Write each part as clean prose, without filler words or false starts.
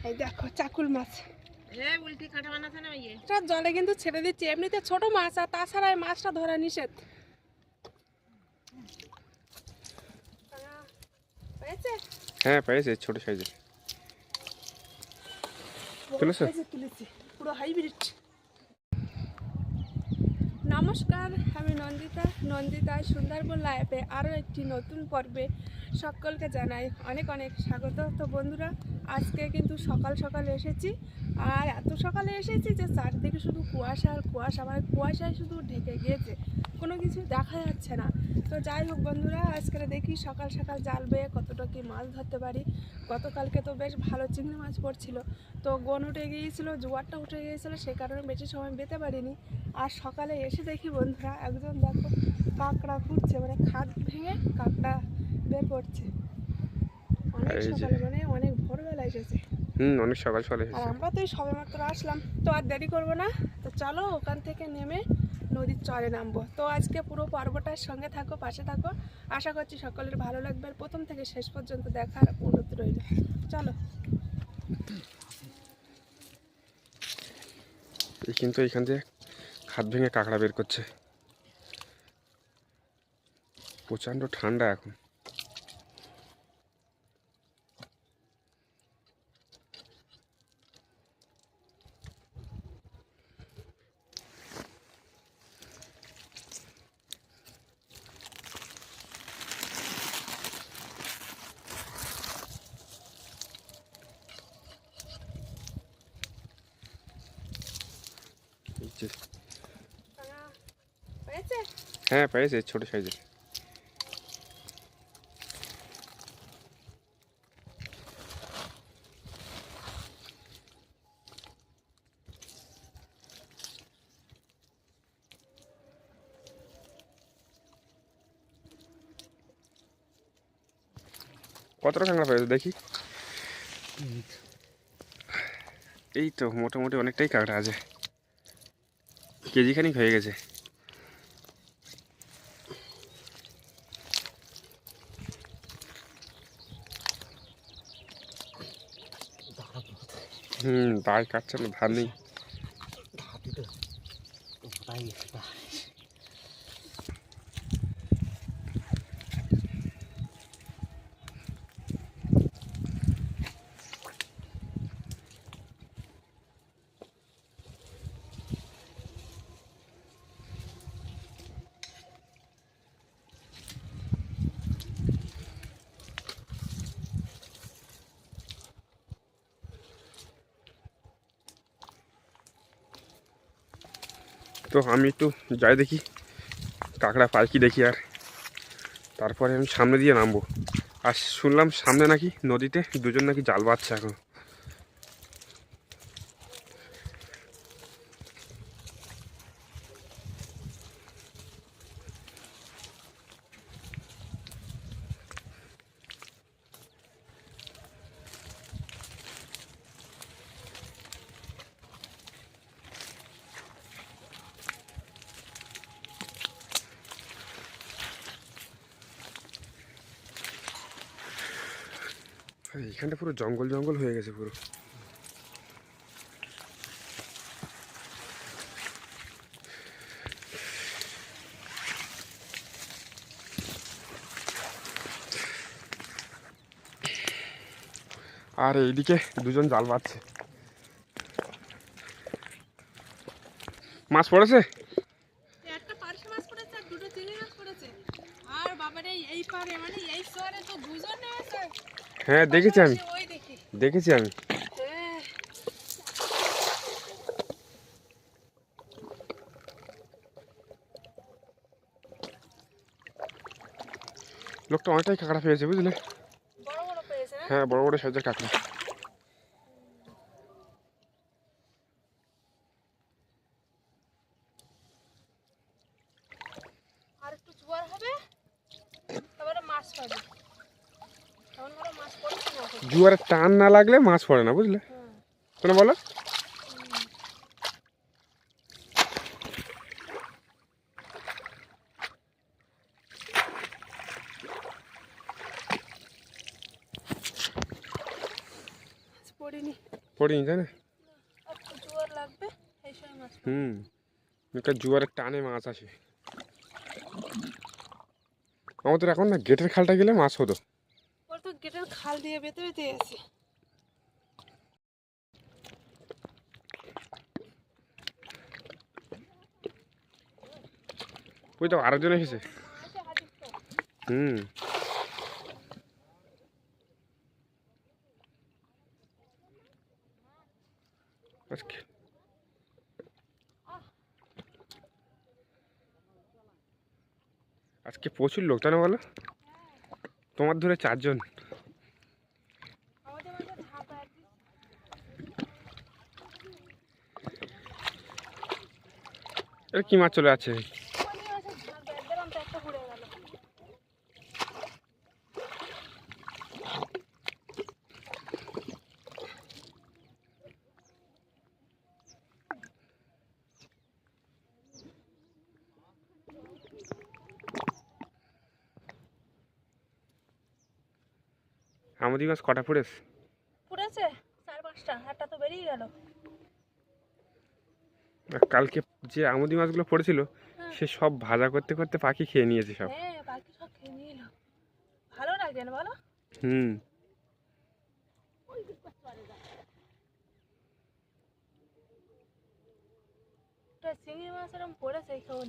এই দেখো চাকুল মাছ, উল্টি কাটা বানাচ্ছে না ইয়ে। এটা জলে কিন্তু ছেড়ে দিচ্ছে, এমনিতে ছোট মাছ, আর তাছাড়া এই মাছটা ধরা নিষেধ। পেয়েছে? হ্যাঁ পেয়েছে, ছোট সাইজের। তুলেছো? তুলেছি, পুরো হাইব্রিড। নমস্কার, আমি নন্দিতা সুন্দরবন লাইফে আরও একটি নতুন পর্বে সকলকে জানাই অনেক অনেক স্বাগত। তো বন্ধুরা, আজকে কিন্তু সকাল সকাল এসেছি, আর এত সকালে এসেছি যে চারদিকে শুধু কুয়াশা আর কুয়াশা, মানে কুয়াশায় শুধু ঢেকে গিয়েছে, কোনো কিছু দেখা যাচ্ছে না। তো যাই হোক বন্ধুরা, আজকে দেখি সকাল সকাল জাল বেয়ে কতটা কি মাছ ধরতে পারি। গতকালকে তো বেশ ভালো চিংড়ি মাছ পড়ছিল, তো গন উঠে গিয়েছিলো, জোয়ারটা উঠে গিয়েছিলো, সেই কারণে বেশি সময় বেতে পারিনি। আর সকালে এসে দেখি বন্ধুরা, একজন দেখো কাঁকড়া ফুটছে, মানে খাদ ভেঙে কাঁকড়া বের করছে। অনেক সকালে, মানে অনেক ভোরবেলা এসেছে। অনেক সকাল সকাল আর এসেছে। আমরা তো এই সবেমাত্র আসলাম, তো আর দেরি করবো না, তো চলো ওখান থেকে নেমে নদীর চরে নামবো। তো আজকে পুরো পর্বটার সঙ্গে থাকো, পাশে থাকো, আশা করছি সকলের ভালো লাগবে, আর প্রথম থেকে শেষ পর্যন্ত দেখার অনুরোধ রইল। চলো। কিন্তু এখান দিয়ে খাদ ভেঙে কাঁকড়া বের করছে। প্রচণ্ড ঠান্ডা এখন। পেয়েছে? হ্যাঁ পেয়েছে, ছোট সাইজের। কতটা কাঁকড়া পেয়েছে দেখি? এই তো মোটামুটি অনেকটাই কাঁকড়া আছে, কেজিখানিক হয়ে গেছে। দায় কাটছে না, ধার নেই। তো আমি একটু যাই দেখি কাঁকড়া পাই কি দেখি, আর তারপরে আমি সামনে দিয়ে নামবো। আর শুনলাম সামনে নাকি নদীতে দুজন নাকি জাল বাঁধছে এখন। এইখানটা পুরো জঙ্গল জঙ্গল হয়ে গেছে পুরো। আর এইদিকে দুজন জাল বাঁধছে। মাছ পড়েছে? একটা পার্শে মাছ পড়েছে, আর দুটো চিংড়ি মাছ পড়েছে। আর বাবারে এই পারে, মানে এই চরে তো দুজন নেমেছে। হ্যাঁ দেখেছি আমি, ওই দেখি। দেখেছি আমি। হ্যাঁ। লোকটা অনেকটাই কাঁকড়া পেয়েছে বুঝলে। বড় বড় পেয়েছে না? হ্যাঁ বড় বড় সাইজের কাঁকড়া। আর একটু জোয়ার হবে, তারপরে মাছ পাবে। তখন বড় মাছ পড়ছে না এখন। জোয়ারের টান না লাগলে মাছ পড়ে না বুঝলে। হ্যাঁ। কেন বলো? পড়িনি। পড়িনি তাই না? একটু জোয়ার লাগবে এই সময় মাছ। একটা জোয়ারের টানে মাছ আসে। আমাদের এখন না গেটের খালটা গেলে মাছ হতো। ওর তো গেটের খাল দিয়ে বেতে বেতে আছে। ওই তো আরেকজন এসেছে। হুম আজকে আজকে প্রচুর লোক তাই না বলো? তোমার ধরে 4 জন। আমাদের মাঝে ঢাকা আর কি। এর কি মাছ চলে আছে? আমাদের মাঝে ঢাকা একদম তো একটা ঘুরে গেল। আমাদের মাছ কটা পড়েছে? পুড়েছে 4-5টা, একটা তো বেরিয়ে গেল। আর কালকে যে আমুদি মাছগুলো পড়েছিল সে সব ভাজা করতে করতে পাখি খেয়ে নিয়েছে সব। হ্যাঁ বাকি সব খেয়ে নিল। ভালো লাগে না বলো? হুম চিংড়ি মাছ এরকম পড়েছে এখন,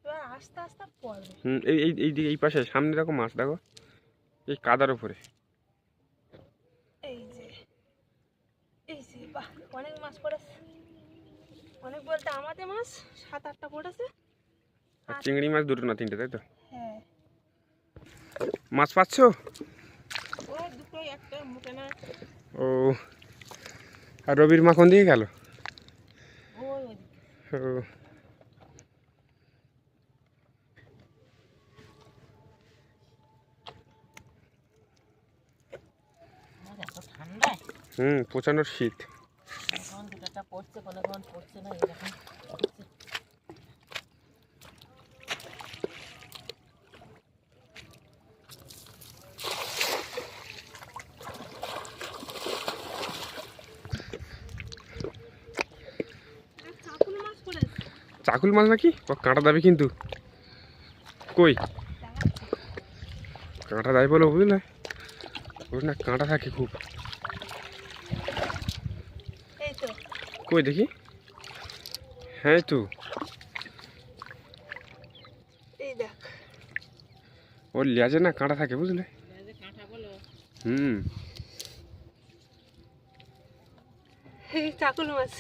এবার আস্তে আস্তে পড়বে। এই এই এই দিকে এই পাশে সামনে দেখো মাছ দেখো, এই কাদার উপরে। এই যে এই যে বাহ, অনেক মাছ পড়েছে। অনেক বলতে আমাদের মাছ 7-8টা পড়েছে। আর চিংড়ি মাছ 2টো না 3টে তাই তো? হ্যাঁ মাছ পাচ্ছ? ও দুটোই একটা মুখে না। ও আর রবির মা কোন দিকে গেল? ওই ওই ও এত ঠান্ডা। প্রচণ্ড শীত। এখন দুটোটা পড়ছে, কোনো কোন পড়ছে না, এরকম পড়ছে। চাকুল মাছ পড়েছে। চাকুল মাছ নাকি? ও কাঁটা দাবি কিন্তু। কই কাঁটা দাবি বলো বুঝলে? ওর না কাঁটা থাকে খুব। এই তো কই দেখি। হ্যাঁ তো এই দেখ, ওর লেজে না কাঁটা থাকে বুঝলে? লেজে কাঁটা বলো। এই চাকুল মাছ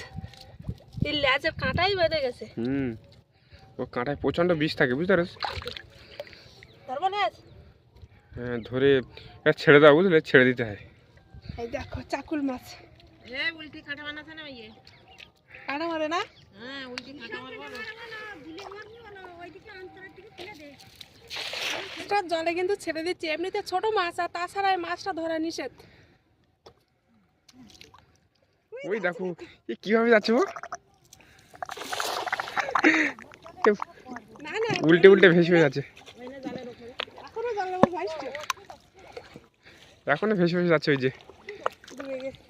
এই লেজের কাঁটাই বেঁধে গেছে। ও কাঁটায় প্রচণ্ড বিষ থাকে বুঝতে পারছ? ধরবো লেজ? হ্যাঁ ধরে ছেড়ে দাও বুঝলে, ছেড়ে দিতে হয়। এই দেখো চাকুল মাছ। এ উল্টি কাঁটা বানাচ্ছে না ইয়ে। কাঁটা মারে না? হ্যাঁ উল্টি কাঁটা মারবো না। এটা জলে কিন্তু ছেড়ে দিচ্ছি, এমনিতে ছোট মাছ, আর তাছাড়া এই মাছটা ধরা নিষেধ। ওই দেখো এ কিভাবে যাচ্ছে ও, না না উল্টে উল্টে ভেসে ভেসে যাচ্ছে। ওই না জালের উপরে। এখনো জল নেবো ভাইস্ট এখনো ভেসে ভেসে যাচ্ছে ওই যে। ডুবে গেছে।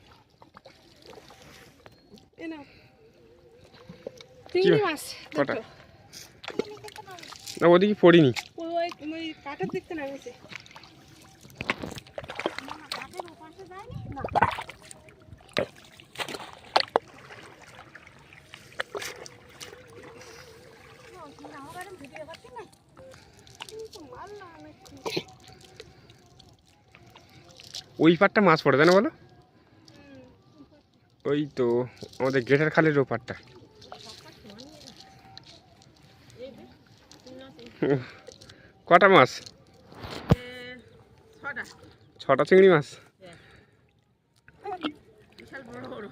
এ নাও চিংড়ি মাছ কটা? দুটো। না ওদিকে পড়িনি। ওই ওই কাঠের দেখতে নামেছে। ওই পাটটা মাছ পড়ে তাই না বলো? ওই তো আমাদের গেটের খালের ও পাটটা। কটা মাছ? 6টা। 6টা চিংড়ি মাছ। বিশাল বড় বড়।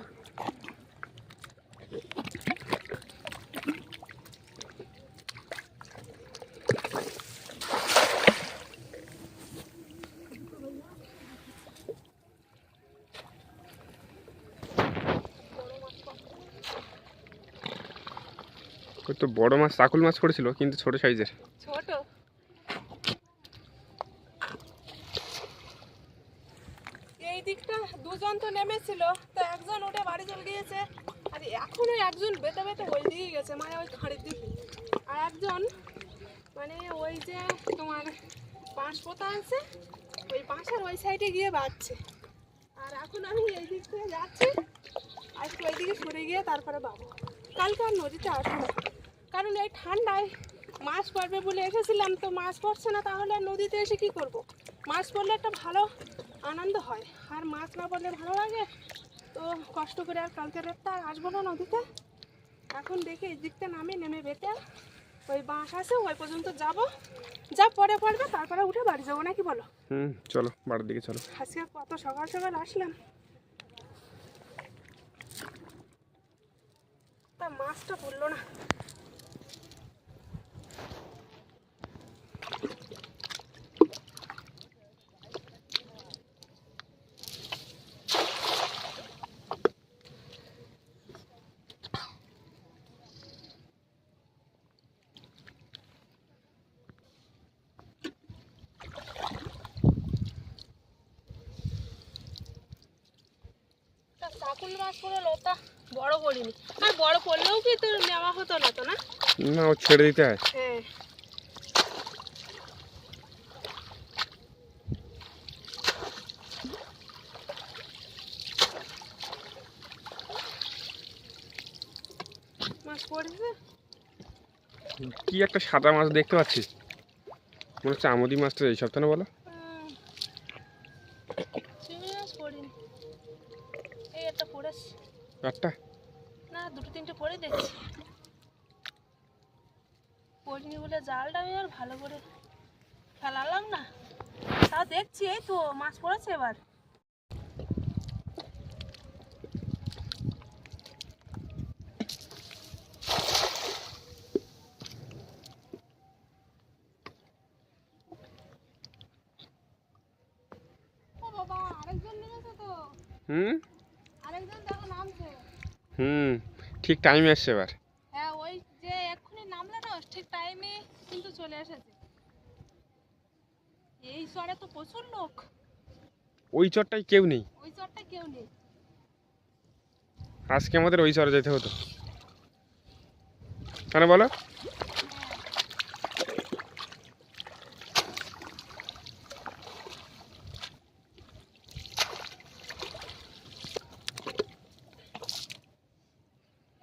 ওই তো বড় মাছ চাকুল মাছ পড়েছিল কিন্তু ছোট সাইজের। ছোট এই দিকটা দুজন দুজন তো নেমেছিল, তো একজন উঠে বাড়ি চলে গিয়েছে, আর এখনো একজন বেতে বেতে ওই দিকে গেছে, মানে ওই খাড়ির দিকে। আর একজন মানে ওই যে তোমার বাঁশ পোতা আছে, ওই বাঁশের ওই সাইডে গিয়ে বাঁধছে। আর এখন আমি এই দিক থেকে যাচ্ছি, আজকে ওই দিকে সরে গিয়ে তারপরে বাবু। কালকে আর নদীতে আসবো না, কারণ এই ঠান্ডায় মাছ পড়বে বলে এসেছিলাম, তো মাছ পড়ছে না, তাহলে আর নদীতে এসে কি করব? মাছ পড়লে একটা ভালো আনন্দ হয়, আর মাছ না পড়লে ভালো লাগে। তো কষ্ট করে আর কালকে রাতটা আর আসবো না নদীতে। এখন দেখি এই দিকটা নেমে বেতে ওই বাঁশ আছে ওই পর্যন্ত যাব, যা পরে পড়বে তারপরে উঠে বাড়ি যাবো, নাকি বলো? চলো বাড়ির দিকে চলো। আজকে কত সকাল সকাল আসলাম, তা মাছটা পড়লো না। চাকুল মাছ পড়ে লোটা বড় করিনি, আর বড় করলেও কি তোর নেওয়া হতো না তো? না না, ও ছেড়ে দিতে হয়। হ্যাঁ, মাছ পড়েছে। কি একটা সাদা মাছ দেখতে পাচ্ছি, মনে হচ্ছে আমুদি মাছটা এই সপ্তাহে বলো। চিংড়ি মাছ পড়িনি, এই একটা পড়েছে। একটা না, দুটো তিনটে পড়ে দেখছি, পড়িনি বলে জালটা আমি আর ভালো করে ফেলালাম না। তা দেখছি এই তো মাছ পড়েছে এবার। ও বাবা, আরেকজন নেমেছে তো, আরেকজন দেখো নামছে। ঠিক টাইমে আসছে এবার। হ্যাঁ, ওই যে এক্ষুনি নামলে না, ঠিক টাইমে কিন্তু চলে এসেছে। এই চরে তো প্রচুর লোক, ওই চরটায় কেউ নেই, ওই চরটা কেউ নেই। আজকে আমাদের ওই চরে যেতে হতো, কেন বলো?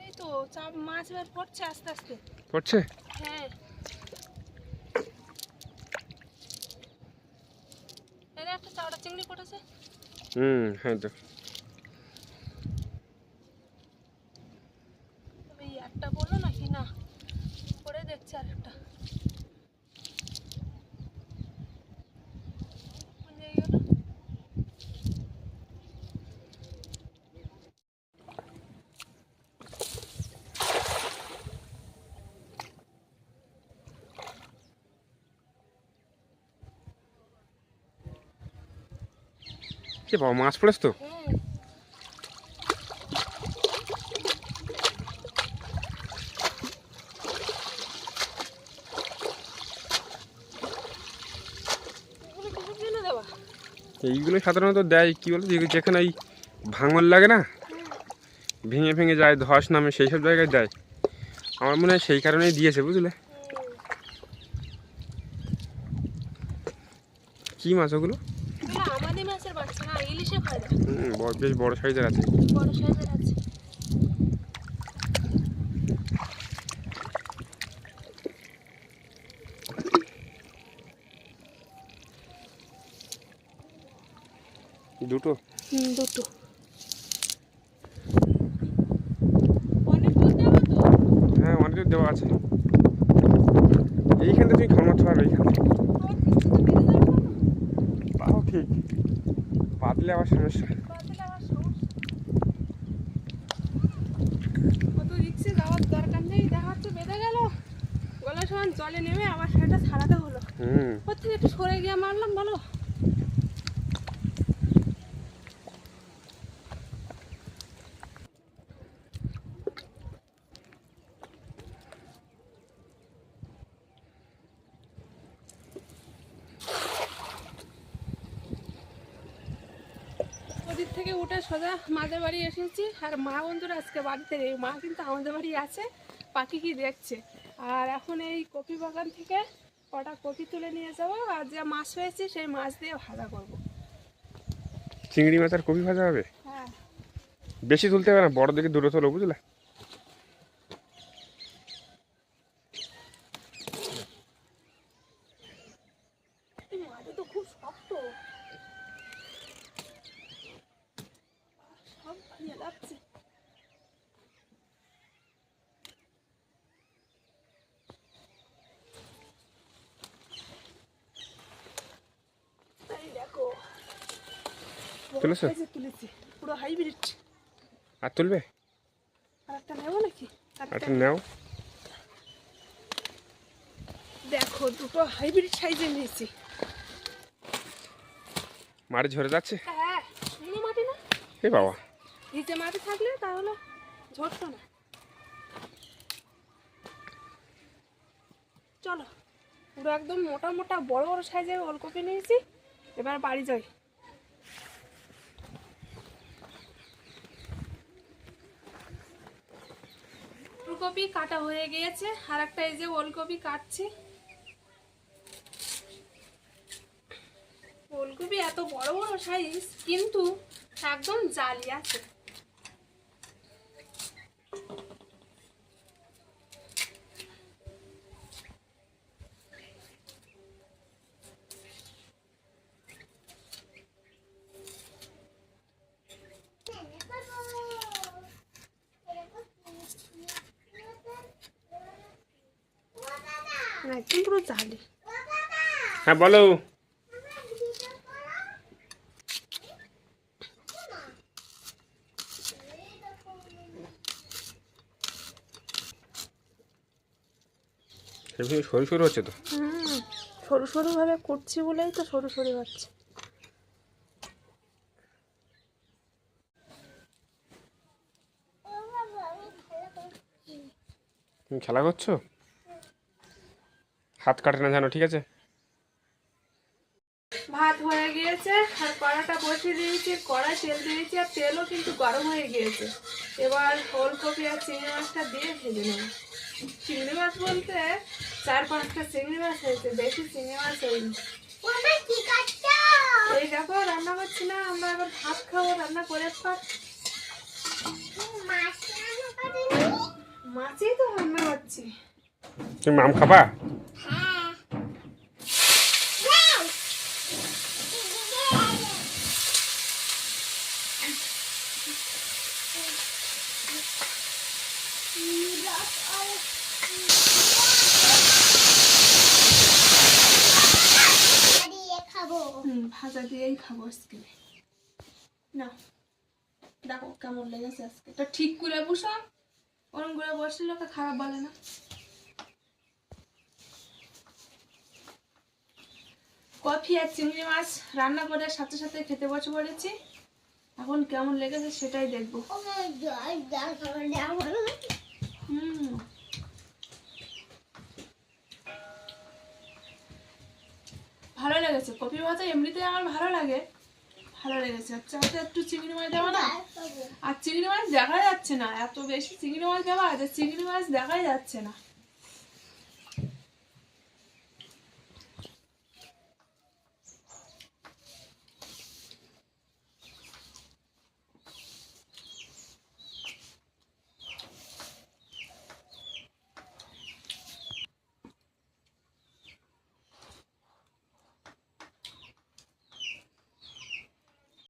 এই তো চাপ মাছ বের পড়ছে আস্তে আস্তে। পড়ছে? হ্যাঁ, এর একটা চাওড়া চিংড়ি পড়েছে। হ্যাঁ তো। তবে এই একটা বললো নাকি না, পরে দেখছি আর একটা। কি বাবা, মাছ পড়েছ তো? এইগুলো সাধারণত দেয় কি বলো, যেখানে ওই ভাঙন লাগে না, ভেঙে ভেঙে যায়, ধস নামে, সেই সব জায়গায় দেয়। আমার মনে হয় সেই কারণেই দিয়েছে, বুঝলে? কি মাছ ওগুলো? আমাদের মাছের বাচ্চা না, ইলিশে খায় না। বেশ বড় সাইজের আছে। বড় সাইজের আছে। দুটো? দুটো। অনেক দুধ দেওয়া তো? হ্যাঁ, অনেক দুধ দেওয়া আছে। এইখানটা তুমি খাল মারতে পারবে, এইখান থেকে। তাও ঠিক, বাদলে আবার সমস্যা। কত রিক্সে যাওয়ার দরকার নেই, দেখা হচ্ছে বেঁধে গেল, গলার সমান জলে নেমে আবার সেটা ছাড়াতে হলো। ওর থেকে একটু সরে গিয়ে মারলাম, বলো। ওদিক থেকে উঠে সোজা মাদের বাড়ি এসেছি, আর মা বন্ধুরা আজকে বাড়িতে নেই। মা কিন্তু আমাদের বাড়ি আছে, পাখি কি দেখছে। আর এখন এই কপি বাগান থেকে কটা কপি তুলে নিয়ে যাবো, আর যে মাছ হয়েছে সেই মাছ দিয়ে ভাজা করবো। চিংড়ি মাছ আর কপি ভাজা হবে? হ্যাঁ, বেশি তুলতে হবে না, বড় দিকে দূরে তোলো, বুঝলে? এই মাটি তো খুব শক্ত, সব ভাঙিয়ে যাচ্ছে। এই দেখো, তুলেছো? তুলেছি, পুরো হাইব্রিড। আর তুলবে? আর একটা নেবো নাকি? একটা নাও। দেখো, দুটো হাইব্রিড সাইজে নিয়েছি। মাটি ঝরে যাচ্ছে। হ্যাঁ, শুকনো মাটি না, এ বাবা, ভিজে মাটি থাকলে তাহলে ঝরতো না। চলো, পুরো একদম মোটা মোটা বড় বড় সাইজের ওলকপি নিয়েছি, এবার বাড়ি যাই। ফুলকপি কাটা হয়ে গিয়েছে, আর একটা এই যে ওলকপি কাটছি। ওলকপি এত বড় বড় সাইজ, কিন্তু একদম জালি আছে। একদম পুরো জালি। হ্যাঁ বলো। সরু সরু হচ্ছে তো। সরু সরু ভাবে করছি বলেই তো সরু সরু হচ্ছে। তুমি খেলা করছো? হাত কাটে না জানো, ঠিক আছে? ভাত হয়ে গিয়েছে, আর কড়াটা বসিয়ে দিয়েছি, কড়াই তেল দিয়েছি, আর তেলও কিন্তু গরম হয়ে গিয়েছে। এবার ওলকপি আর চিংড়ি মাছটা দিয়ে ভেজে নেব। চিংড়ি মাছ বলতে 4-5টা চিংড়ি মাছ হয়েছে, বেশি চিংড়ি মাছ হয়নি। এই দেখো, রান্না করছি না, আমরা এবার ভাত খাবো, রান্না করে পর মাছই তো রান্না করছি। তুমি আম খাবা? ভাজা দিয়েই খাবো আজকে। না, দেখো কেমন লেগেছে আজকে। এটা ঠিক করে বসো, ওরম করে বসলে লোকে খারাপ বলে না। কফি আর চিংড়ি মাছ রান্না করে সাথে সাথে খেতে বসে পড়েছি। এখন কেমন লেগেছে সেটাই দেখবো। ভালো লেগেছে। কপি ভাজা এমনিতে আমার ভালো লাগে, ভালো লেগেছে। আচ্ছা, হাতে একটু চিংড়ি মাছ দেওয়া না, আর চিংড়ি মাছ দেখা যাচ্ছে না, এত বেশি চিংড়ি মাছ দেওয়া আছে, চিংড়ি মাছ দেখাই যাচ্ছে না।